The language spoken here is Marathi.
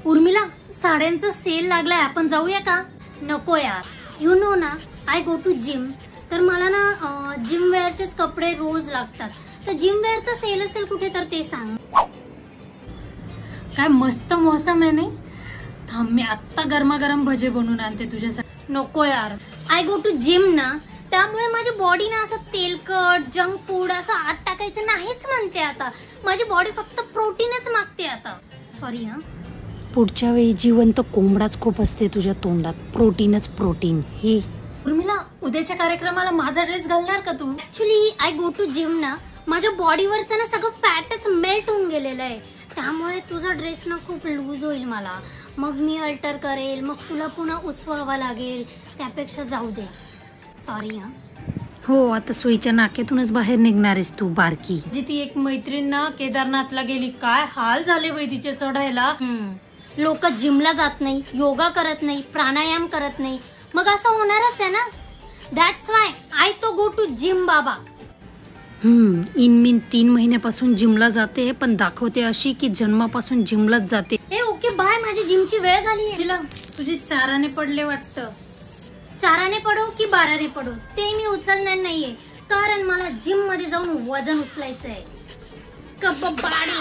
उर्मिला, साड्यांचा सेल लागलाय, आपण जाऊया का? नको यार, यू नो ना आय गो टू जिम, तर मला ना जिम वेअरचेच कपडे रोज लागतात, तर जिम वेअरचा सेल असेल कुठे तर ते सांग. काय मस्त मौसम आहे नाही? थांब, मी आत्ता गरमागरम भजे बनवून आणते तुझ्यासाठी. नको यार, आय गो टू जिम ना, त्यामुळे माझी बॉडी ना असं तेलकट जंक फूड असं आत टाकायचं नाहीच म्हणते. आता माझी बॉडी फक्त प्रोटीनच मागते आता. सॉरी हा. पुढच्या वेळी जिवंत कोंबडाच खूप असते तुझ्या तोंडात. प्रोटीनच प्रोटीन. हे उर्मिला, उद्याच्या कार्यक्रमाला माझा ड्रेस घालणार का तू? Actually I go to gym ना, माझ्या बॉडीवरचं ना सगळं फॅटच मेल्ट होऊन गेलेलं आहे, त्यामुळे तुझा ड्रेस ना खूप लूज होईल मला. मग मी अल्टर करेल, मग तुला पुन्हा उचवावा लागेल, त्यापेक्षा जाऊ दे. सॉरी हा. हो, आता सोयीच्या नाक्यातूनच बाहेर निघणारेस तू बारकी. जी ती एक मैत्रीण ना केदारनाथला गेली, काय हाल झाले बाई तिचे चढायला. लोक जिमला जात नाही, योगा करत नाही, प्राणायाम करत नाही, मग असं होणारच आहे ना. दॅट्स वाय आय तो गो टू जिम बाबा. इन 3 महिन्यापासून जिमला जाते, पण दाखवते अशी की जन्मापासून जिमलाच जाते. ओके बाय, माझी जिमची वेळ झाली आहे. तुझे चाराने पडले वाटतं. चाराने पडो की 12ने पडो ते मी उचलणार नाहीये, कारण मला जिम मध्ये जाऊन वजन उचलायचंय. कब्बाडी